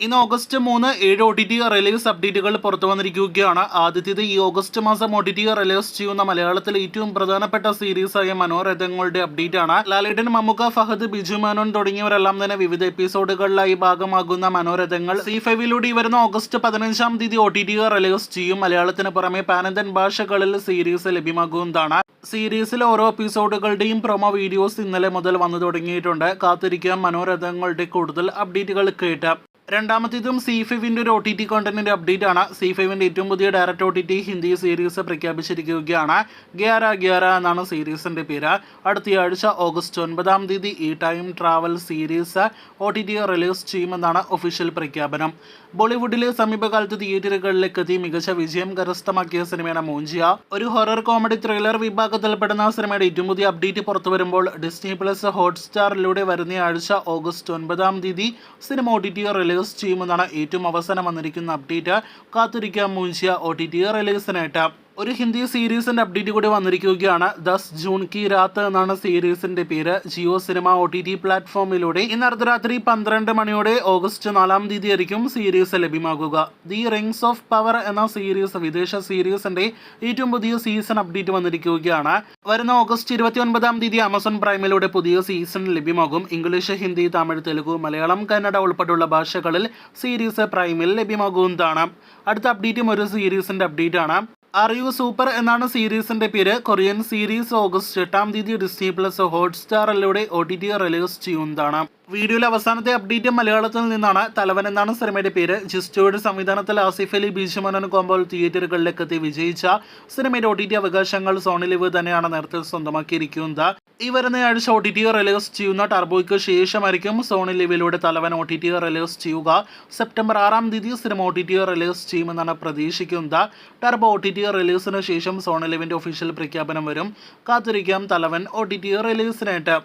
ഇന്ന് August 3 7 OTT release അപ്ഡേറ്റുകൾ പുറത്തു വന്നിരിക്കുകയാണ്. ആദ്യത്തേത് ഈ ഓഗസ്റ്റ് മാസം OTT റിലീസ് ചെയ്യുന്ന മലയാളത്തിലെ ഏറ്റവും പ്രധാനപ്പെട്ട സീരീസായ മനോരഥങ്ങളുടെ അപ്ഡേറ്റ് ആണ്. ലാലേട്ടൻ, മമ്മൂക്ക, ഫഹദ്, ബിജു മേനോൻ തുടങ്ങിയവരെല്ലാം തന്നെ വിവിധ എപ്പിസോഡുകളിലായി ഭാഗമാകുന്ന മനോരഥങ്ങൾ C5 വരുന്ന ഓഗസ്റ്റ് 15 തീയതി OTT റിലീസ് ചെയ്യും. മലയാളത്തിന് പുറമെ പാനന്തൻ ഭാഷകളിൽ സീരീസ് ലഭ്യമാകുന്നതാണ്. സീരീസിലെ ഓരോ എപ്പിസോഡുകളുടെയും പ്രൊമോ വീഡിയോസ് ഇന്നലെ മുതൽ വന്നു തുടങ്ങിയിട്ടുണ്ട്. കാത്തിരിക്കാം മനോരഥങ്ങളുടെ കൂടുതൽ അപ്ഡേറ്റുകൾ കേട്ട്. രണ്ടാമത്തേതും C5 ഒരു OTT കോണ്ടന്റിന്റെ അപ്ഡേറ്റ് ആണ്. C5 ഏറ്റവും പുതിയ ഡയറക്റ്റ് OTT ഹിന്ദി സീരീസ് പ്രഖ്യാപിച്ചിരിക്കുകയാണ്. 11 എന്നാണ് സീരീസിന്റെ പേര്. അടുത്തയാഴ്ച ഓഗസ്റ്റ് 9 തീയതി ഈ time travel series OTT release ചെയ്യുമെന്നാണ് ഒഫീഷ്യൽ പ്രഖ്യാപനം. ബോളിവുഡിലെ സമീപകാലത്ത് തിയേറ്ററുകളിലേക്ക് എത്തി മികച്ച വിജയം കരസ്ഥമാക്കിയ സിനിമയാണ് മൂഞ്ചിയ. ഒരു ഹൊറർ കോമഡി ത്രില്ലർ വിഭാഗത്തിൽപ്പെടുന്ന സിനിമയുടെ ഏറ്റവും പുതിയ അപ്ഡേറ്റ് പുറത്തു വരുമ്പോൾ ഡിസ്നി പ്ലസ് ഹോട്ട്സ്റ്റാറിലൂടെ വരുന്ന ആഴ്ച ഓഗസ്റ്റ് 9 തീയതി സിനിമ OTT റിലീസ് ചെയ്യുമെന്നാണ് ഏറ്റവും അവസാനം വന്നിരിക്കുന്ന അപ്ഡേറ്റ്. കാത്തിരിക്കാം മൂഞ്ചിയ OTT റിലീസിനായിട്ട്. ഒരു ഹിന്ദി സീരീസിന്റെ അപ്ഡേറ്റ് കൂടി വന്നിരിക്കുകയാണ്. 10 ജൂൺ കി രാത്ത് എന്നാണ് സീരീസിന്റെ പേര്. ജിയോ സിനിമ OTT പ്ലാറ്റ്ഫോമിലൂടെ ഇന്ന് അർദ്ധരാത്രി 12 മണിയോടെ ഓഗസ്റ്റ് 4 തീയതി ആയിരിക്കും സീരീസ് ലഭ്യമാകുക. ദി റിംഗ്സ് ഓഫ് പവർ എന്ന സീരീസ് വിദേശ സീരീസിന്റെ ഏറ്റവും പുതിയ സീസൺ അപ്ഡേറ്റ് വന്നിരിക്കുകയാണ്. വരുന്ന ഓഗസ്റ്റ് 29 തീയതി ആമസോൺ പ്രൈമിലൂടെ പുതിയ സീസൺ ലഭ്യമാകും. ഇംഗ്ലീഷ്, ഹിന്ദി, തമിഴ്, തെലുഗു, മലയാളം, കന്നഡ ഉൾപ്പെടെയുള്ള ഭാഷകളിൽ സീരീസ് പ്രൈമിൽ ലഭ്യമാകുന്നതാണ്. അടുത്ത അപ്ഡേറ്റും ഒരു സീരീസിന്റെ അപ്ഡേറ്റ് ആണ്. ആർ യു സൂപ്പർ എന്നാണ് സീരീസിന്റെ പേര്. കൊറിയൻ സീരീസ് ഓഗസ്റ്റ് 8 തീയതി ഡിസ്നി പ്ലസ് ഹോട്ട്സ്റ്റാറിലൂടെ OTT റിലീസ് ചെയ്യുന്നതാണ്. വീഡിയോയിലെ അവസാനത്തെ അപ്ഡേറ്റ് മലയാളത്തിൽ നിന്നാണ്. തലവൻ എന്നാണ് സിനിമയുടെ പേര്. ജിസ്റ്റോയുടെ സംവിധാനത്തിൽ ആസിഫ് അലി, ബിജു മേനോൻ കോമ്പോൾ തിയേറ്ററുകളിലേക്ക് എത്തി വിജയിച്ച സിനിമയുടെ OTT അവകാശങ്ങൾ സോണി ലിവ് തന്നെയാണ് നേരത്തെ സ്വന്തമാക്കിയിരിക്കുന്നത്. ഈ വരുന്ന ആഴ്ച OTT റിലീസ് ചെയ്യുന്ന ടർബോയ്ക്ക് ശേഷമായിരിക്കും സോണി ലിവിലൂടെ തലവൻ OTT റിലീസ് ചെയ്യുക. സെപ്റ്റംബർ 6 തീയതി സിനിമ OTT റിലീസ് ചെയ്യുമെന്നാണ് പ്രതീക്ഷിക്കുന്നത്. ടർബോ OTT റിലീസിന് ശേഷം സോണി ലിവിന്റെ ഒഫീഷ്യൽ പ്രഖ്യാപനം വരും. കാത്തിരിക്കാം തലവൻ OTT റിലീസിനായിട്ട്.